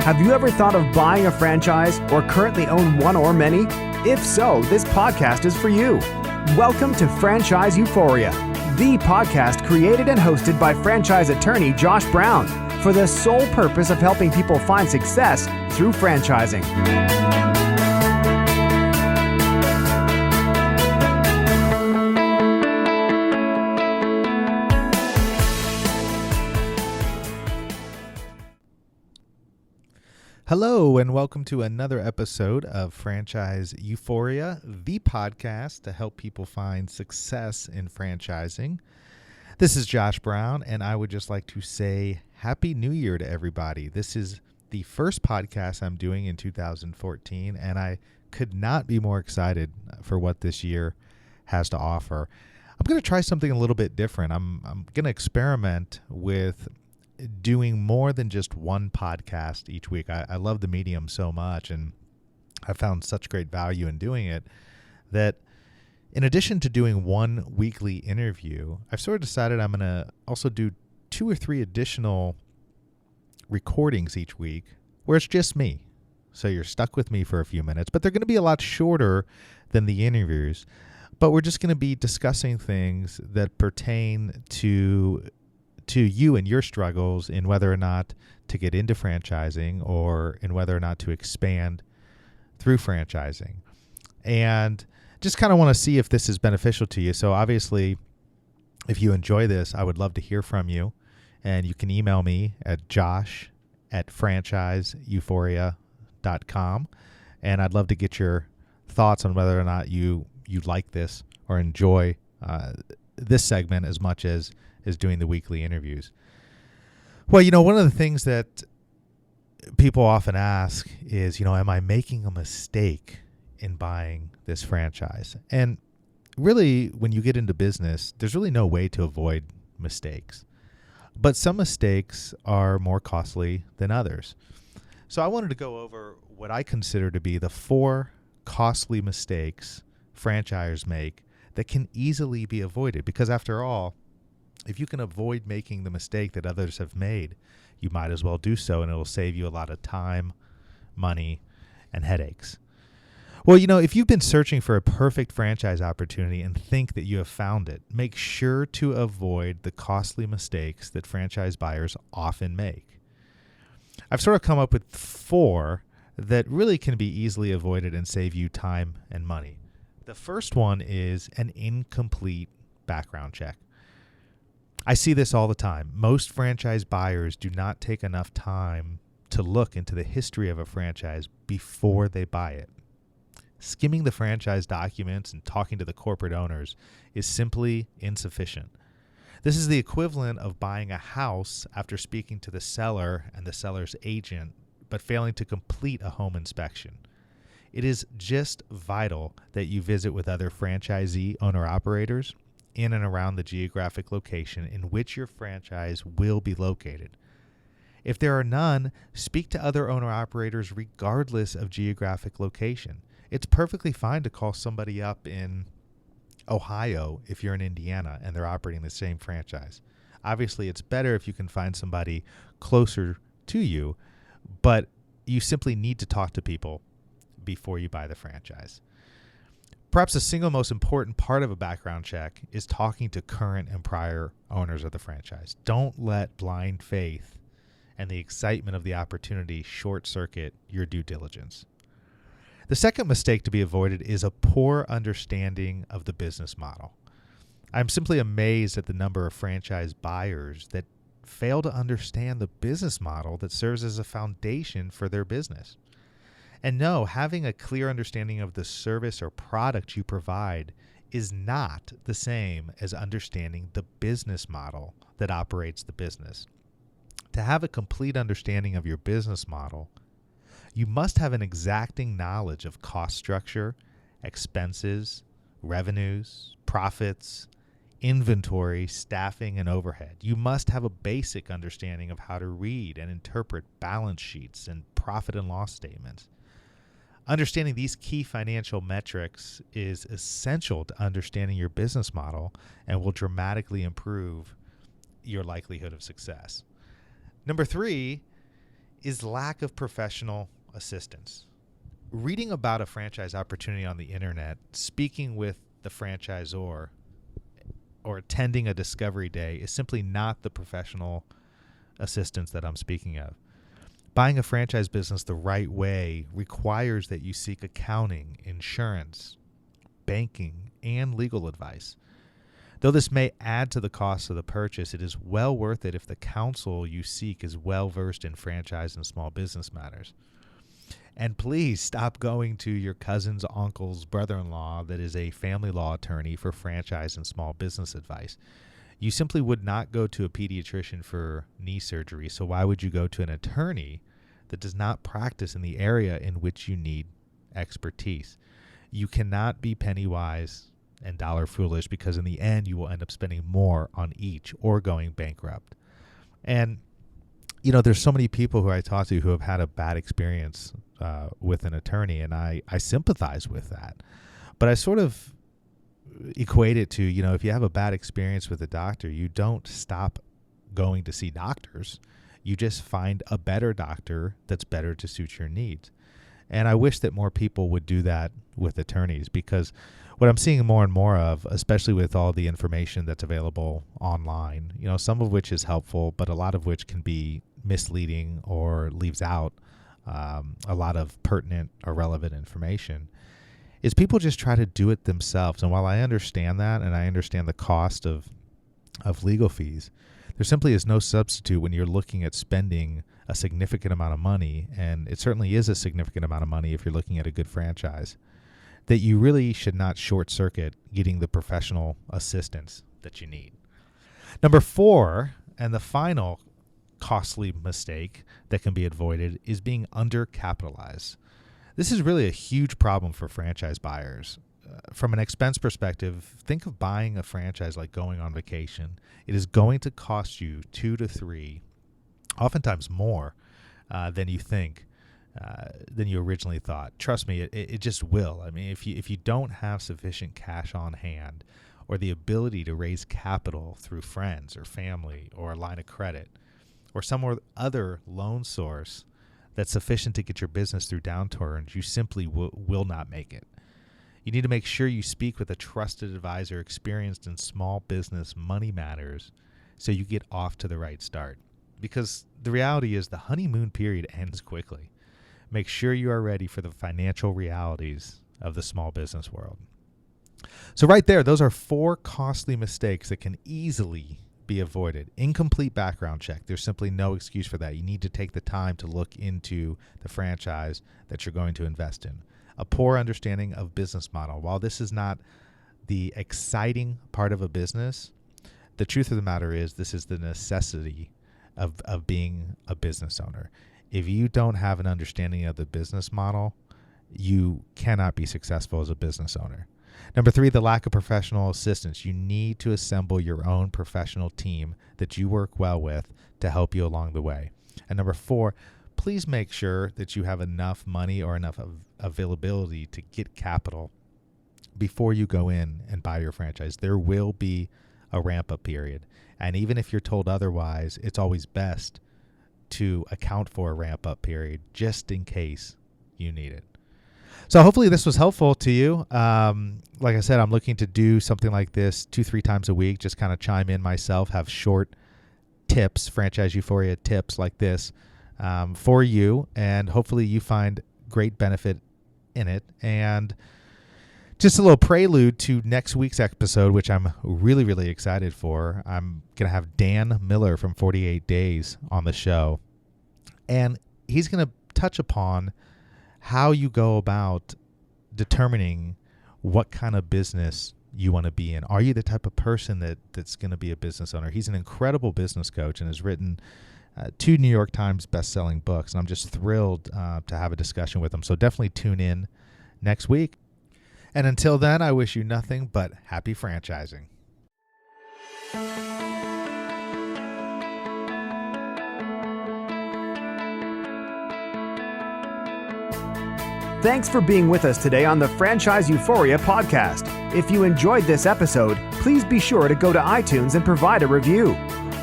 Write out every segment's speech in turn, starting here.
Have you ever thought of buying a franchise or currently own one or many? If so, this podcast is for you. Welcome to Franchise Euphoria, the podcast created and hosted by franchise attorney Josh Brown for the sole purpose of helping people find success through franchising. Hello, and welcome to another episode of Franchise Euphoria, the podcast to help people find success in franchising. This is Josh Brown, and I would just like to say Happy New Year to everybody. This is the first podcast I'm doing in 2014, and I could not be more excited for what this year has to offer. I'm going to try something a little bit different. I'm going to experiment with doing more than just one podcast each week. I love the medium so much, and I found such great value in doing it that in addition to doing one weekly interview, I've sort of decided I'm going to also do 2 or 3 additional recordings each week where it's just me. So you're stuck with me for a few minutes, but they're going to be a lot shorter than the interviews. But we're just going to be discussing things that pertain to you and your struggles in whether or not to get into franchising or in whether or not to expand through franchising. And just kind of want to see if this is beneficial to you. So obviously, if you enjoy this, I would love to hear from you. And you can email me at josh@franchiseeuphoria.com. And I'd love to get your thoughts on whether or not you like this or enjoy this segment as much as doing the weekly interviews. Well, one of the things that people often ask is, am I making a mistake in buying this franchise? And really, when you get into business, there's really no way to avoid mistakes. But some mistakes are more costly than others. So I wanted to go over what I consider to be the 4 costly mistakes franchisors make that can easily be avoided. Because after all, if you can avoid making the mistake that others have made, you might as well do so, and it will save you a lot of time, money, and headaches. Well, if you've been searching for a perfect franchise opportunity and think that you have found it, make sure to avoid the costly mistakes that franchise buyers often make. I've sort of come up with 4 that really can be easily avoided and save you time and money. The first one is an incomplete background check. I see this all the time. Most franchise buyers do not take enough time to look into the history of a franchise before they buy it. Skimming the franchise documents and talking to the corporate owners is simply insufficient. This is the equivalent of buying a house after speaking to the seller and the seller's agent, but failing to complete a home inspection. It is just vital that you visit with other franchisee owner-operators in and around the geographic location in which your franchise will be located. If there are none, speak to other owner-operators regardless of geographic location. It's perfectly fine to call somebody up in Ohio if you're in Indiana and they're operating the same franchise. Obviously, it's better if you can find somebody closer to you, but you simply need to talk to people before you buy the franchise. Perhaps the single most important part of a background check is talking to current and prior owners of the franchise. Don't let blind faith and the excitement of the opportunity short-circuit your due diligence. The second mistake to be avoided is a poor understanding of the business model. I'm simply amazed at the number of franchise buyers that fail to understand the business model that serves as a foundation for their business. And no, having a clear understanding of the service or product you provide is not the same as understanding the business model that operates the business. To have a complete understanding of your business model, you must have an exacting knowledge of cost structure, expenses, revenues, profits, inventory, staffing, and overhead. You must have a basic understanding of how to read and interpret balance sheets and profit and loss statements. Understanding these key financial metrics is essential to understanding your business model and will dramatically improve your likelihood of success. Number 3 is lack of professional assistance. Reading about a franchise opportunity on the internet, speaking with the franchisor, or attending a discovery day is simply not the professional assistance that I'm speaking of. Buying a franchise business the right way requires that you seek accounting, insurance, banking, and legal advice. Though this may add to the cost of the purchase, it is well worth it if the counsel you seek is well versed in franchise and small business matters. And please stop going to your cousin's uncle's brother-in-law that is a family law attorney for franchise and small business advice. You simply would not go to a pediatrician for knee surgery, so why would you go to an attorney that does not practice in the area in which you need expertise? You cannot be penny wise and dollar foolish, because in the end you will end up spending more on each or going bankrupt. And there's so many people who I talk to who have had a bad experience with an attorney, and I sympathize with that. But I sort of equate it to, if you have a bad experience with a doctor, you don't stop going to see doctors. You just find a better doctor that's better to suit your needs. And I wish that more people would do that with attorneys, because what I'm seeing more and more of, especially with all the information that's available online, some of which is helpful, but a lot of which can be misleading or leaves out a lot of pertinent or relevant information, is people just try to do it themselves. And while I understand that, and I understand the cost of legal fees, there simply is no substitute when you're looking at spending a significant amount of money, and it certainly is a significant amount of money if you're looking at a good franchise, that you really should not short circuit getting the professional assistance that you need. Number 4, and the final costly mistake that can be avoided, is being undercapitalized. This is really a huge problem for franchise buyers. From an expense perspective, think of buying a franchise like going on vacation. It is going to cost you 2 to 3, oftentimes more than you think, than you originally thought. Trust me, it just will. I mean, if you don't have sufficient cash on hand, or the ability to raise capital through friends or family or a line of credit, or some other loan source that's sufficient to get your business through downturns, you simply will not make it. You need to make sure you speak with a trusted advisor experienced in small business money matters so you get off to the right start. Because the reality is the honeymoon period ends quickly. Make sure you are ready for the financial realities of the small business world. So right there, those are 4 costly mistakes that can easily be avoided. Incomplete background check. There's simply no excuse for that. You need to take the time to look into the franchise that you're going to invest in. A poor understanding of business model. While this is not the exciting part of a business, the truth of the matter is this is the necessity of being a business owner. If you don't have an understanding of the business model, you cannot be successful as a business owner. Number 3, the lack of professional assistance. You need to assemble your own professional team that you work well with to help you along the way. And number 4, please make sure that you have enough money or enough availability to get capital before you go in and buy your franchise. There will be a ramp-up period. And even if you're told otherwise, it's always best to account for a ramp-up period just in case you need it. So hopefully this was helpful to you. Like I said, I'm looking to do something like this 2-3 times a week, just kind of chime in myself, have short tips, Franchise Euphoria tips like this for you. And hopefully you find great benefit in it. And just a little prelude to next week's episode, which I'm really, really excited for. I'm going to have Dan Miller from 48 Days on the show. And he's going to touch upon how you go about determining what kind of business you want to be in. Are you the type of person that's going to be a business owner? He's an incredible business coach and has written 2 New York Times best-selling books. And I'm just thrilled to have a discussion with him. So definitely tune in next week. And until then, I wish you nothing but happy franchising. Thanks for being with us today on the Franchise Euphoria podcast. If you enjoyed this episode, please be sure to go to iTunes and provide a review.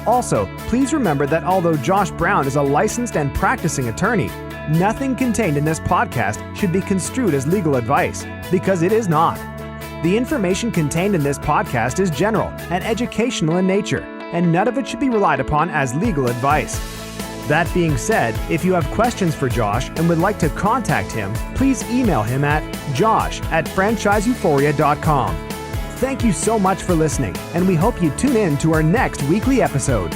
Also, please remember that although Josh Brown is a licensed and practicing attorney, nothing contained in this podcast should be construed as legal advice, because it is not. The information contained in this podcast is general and educational in nature, and none of it should be relied upon as legal advice. That being said, if you have questions for Josh and would like to contact him, please email him at josh@franchiseeuphoria.com. Thank you so much for listening, and we hope you tune in to our next weekly episode.